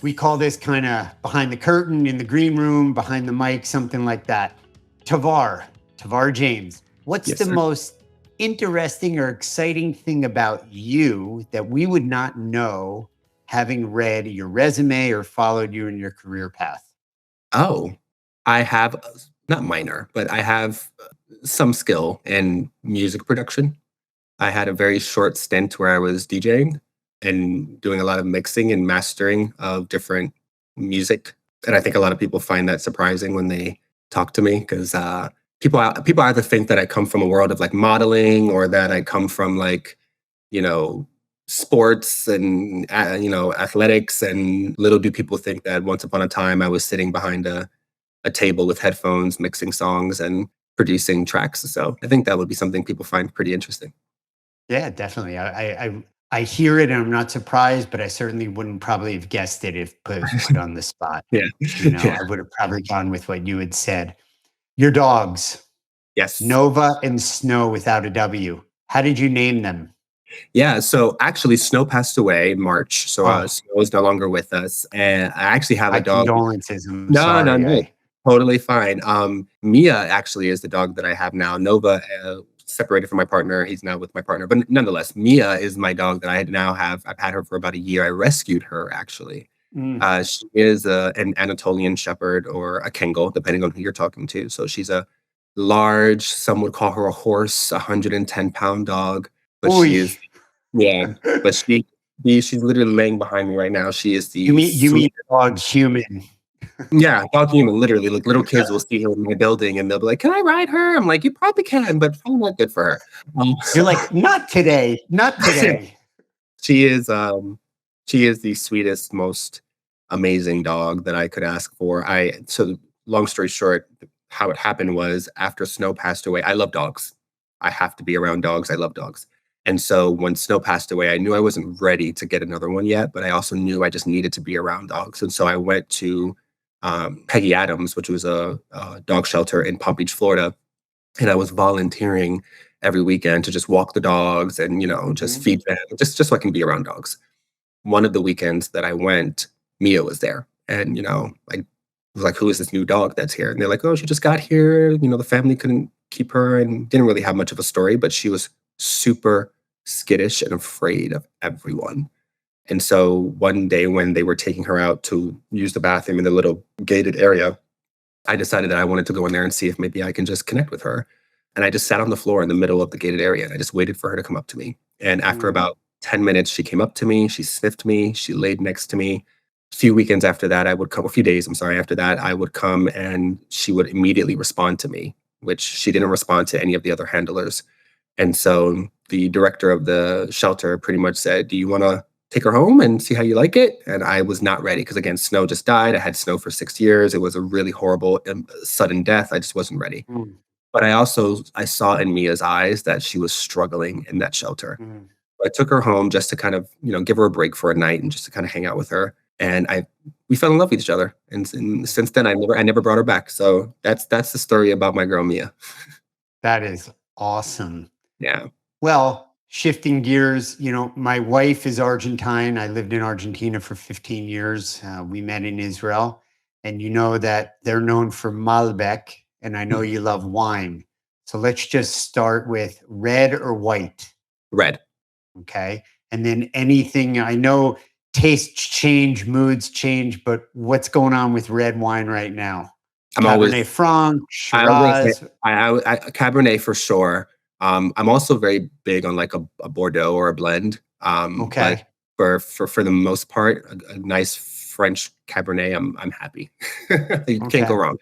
We call this kind of behind the curtain, in the green room, behind the mic, something like that. Tavar James, what's Yes, the sir. most interesting or exciting thing about you that we would not know having read your resume or followed you in your career path? Oh, I have not minor, but I have some skill in music production. I had a very short stint where I was DJing and doing a lot of mixing and mastering of different music. And I think a lot of people find that surprising when they talk to me because people either think that I come from a world of like modeling or that I come from like, you know, sports and athletics. And little do people think that once upon a time I was sitting behind a table with headphones, mixing songs and producing tracks. So I think that would be something people find pretty interesting. Yeah, definitely. I hear it and I'm not surprised, but I certainly wouldn't probably have guessed it if put on the spot. Yeah. Yeah. I would have probably gone with what you had said. Your dogs, Yes. Nova and Snow without a W. How did you name them? Yeah. So actually, Snow passed away in March. So Oh, Snow is no longer with us. And I actually have a my dog. condolences. I'm No, no, sorry. no. Totally fine. Mia actually is the dog that I have now. Nova separated from my partner. He's now with my partner. But nonetheless, Mia is my dog that I now have. I've had her for about a year. I rescued her actually. Mm, She is an Anatolian Shepherd or a Kangol, depending on who you're talking to. So she's a large, some would call her a horse, 110-pound dog, but Oy. she is, yeah, but she's literally laying behind me right now. She is You the mean you sweet, mean dog human? yeah, dog human, literally. Like little kids will see her in my building and they'll be like, "Can I ride her?" I'm like, "You probably can, but probably not good for her." You're like, not today, not today. She is she is the sweetest, most amazing dog that I could ask for. So long story short, how it happened was after Snow passed away, I love dogs. I have to be around dogs. I love dogs. And so when Snow passed away, I knew I wasn't ready to get another one yet, but I also knew I just needed to be around dogs. And so I went to Peggy Adams, which was a dog shelter in Palm Beach, Florida, and I was volunteering every weekend to just walk the dogs and just Mhm. feed them, just so I can be around dogs. One of the weekends that I went, Mia was there, and I was like, "Who is this new dog that's here?" And they're like, "Oh, she just got here. The family couldn't keep her and didn't really have much of a story, but she was super skittish and afraid of everyone." And so one day when they were taking her out to use the bathroom in the little gated area, I decided that I wanted to go in there and see if maybe I can just connect with her. And I just sat on the floor in the middle of the gated area and I just waited for her to come up to me. And after Mm. about 10 minutes, she came up to me, she sniffed me, she laid next to me. A few weekends after that, I would come, a few days, I'm sorry, after that, I would come and she would immediately respond to me, which she didn't respond to any of the other handlers. And so the director of the shelter pretty much said, "Do you want to take her home and see how you like it?" And I was not ready because, again, Snow just died. I had Snow for 6 years. It was a really horrible, sudden death. I just wasn't ready. Mm. But I saw in Mia's eyes that she was struggling in that shelter. Mm. I took her home just to kind of, give her a break for a night and just to kind of hang out with her. And we fell in love with each other. And since then, I never brought her back. So that's the story about my girl Mia. That is awesome. Yeah. Well, shifting gears, my wife is Argentine. I lived in Argentina for 15 years. We met in Israel. And you know that they're known for Malbec, and I know you love wine. So let's just start with red or white. Red. Okay. And then anything, I know tastes change, moods change, but what's going on with red wine right now? I'm always Cabernet Franc, I was gonna say Shiraz. Cabernet for sure. I'm also very big on like a Bordeaux or a blend. But Okay. for the most part, a nice French Cabernet, I'm happy. You can't go Okay. wrong.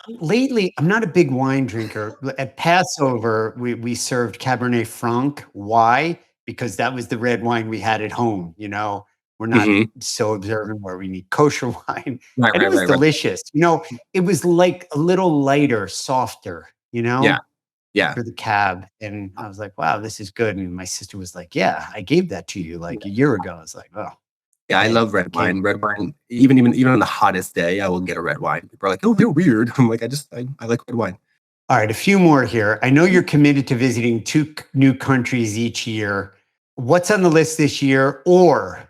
Lately, I'm not a big wine drinker. At Passover, we served Cabernet Franc. Why? Because that was the red wine we had at home. We're not Hmm. so observant where we need kosher wine. Right, And it right, was right, right. delicious. It was like a little lighter, softer, Yeah, yeah. for the cab. And I was like, wow, this is good. And my sister was like, yeah, I gave that to you like a year ago. I was like, oh, Yeah, I hey, love red can't. wine. Red wine, even on the hottest day, I will get a red wine. People are like, "Oh, you're weird." I'm like, I like red wine. All right, a few more here. I know you're committed to visiting new countries each year. What's on the list this year? Or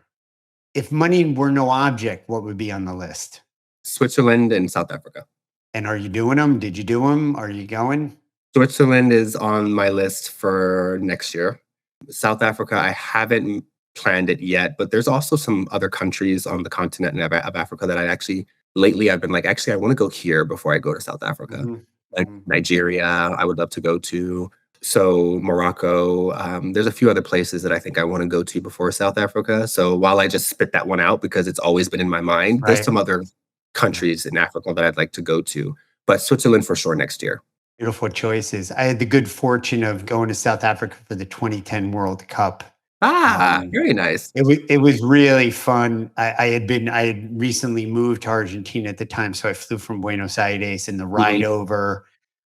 if money were no object, what would be on the list? Switzerland and South Africa. And are you doing them? Did you do them? Are you going? Switzerland is on my list for next year. South Africa, I haven't planned it yet, but there's also some other countries on the continent of Africa that lately I've been like, actually, I want to go here before I go to South Africa. Mhm, Like mhm. Nigeria, I would love to go to. So Morocco, there's a few other places that I think I want to go to before South Africa. So while I just spit that one out because it's always been in my mind, there's Right. some other Yeah. countries in Africa that I'd like to go to. But Switzerland for sure next year. Beautiful choices. I had the good fortune of going to South Africa for the 2010 World Cup. Ah, Um, very nice. it was really fun. I had recently moved to Argentina at the time, so I flew from Buenos Aires, and the ride Mhm. over,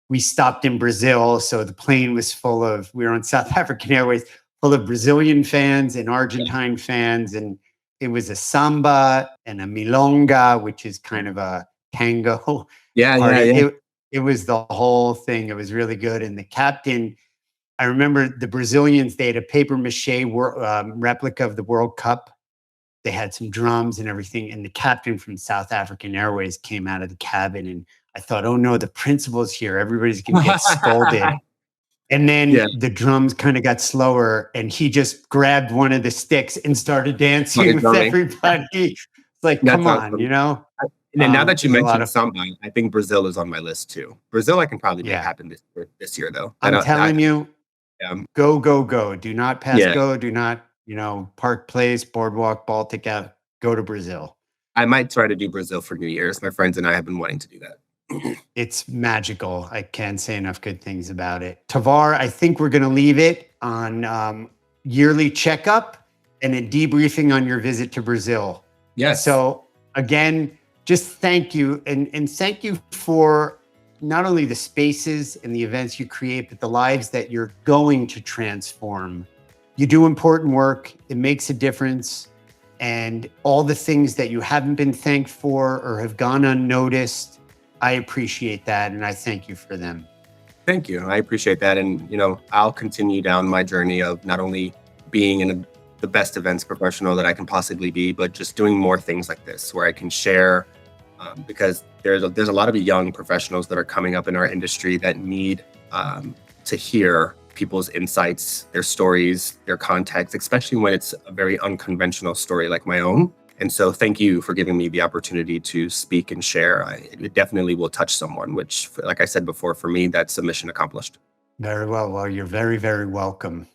we stopped in Brazil, so the plane was full of, we were on South African Airways, full of Brazilian fans and Argentine fans, and it was a samba and a milonga, which is kind of a tango Yeah, yeah, party. yeah. It was the whole thing. It was really good, and the captain, I remember the Brazilians, they had a paper mache replica of the World Cup. They had some drums and everything. And the captain from South African Airways came out of the cabin. And I thought, oh no, the principal's here. Everybody's going to get scolded. And then Yeah, the drums kind of got slower. And he just grabbed one of the sticks and started dancing started with drumming. everybody. It's like, That's come on, awesome. And then now that it you was a lot mentioned of fun. samba, I think Brazil is on my list too. Brazil, I can probably make Yeah. happen this year though. I'm telling you, Um, go, go, go. Do not pass yeah, go. Do not, Park Place, Boardwalk, Baltic Ave. Go to Brazil. I might try to do Brazil for New Year's. My friends and I have been wanting to do that. It's magical. I can't say enough good things about it. Tavar, I think we're going to leave it on yearly checkup and a debriefing on your visit to Brazil. Yes. So again, just thank you. And thank you for not only the spaces and the events you create, but the lives that you're going to transform. You do important work. It makes a difference. And all the things that you haven't been thanked for or have gone unnoticed, I appreciate that. And I thank you for them. Thank you. I appreciate that. And, I'll continue down my journey of not only being the best events professional that I can possibly be, but just doing more things like this where I can share, because there's a lot of young professionals that are coming up in our industry that need to hear people's insights, their stories, their context, especially when it's a very unconventional story like my own. And so thank you for giving me the opportunity to speak and share. It definitely will touch someone, which, like I said before, for me, that's a mission accomplished. Very well. Well, you're very, very welcome.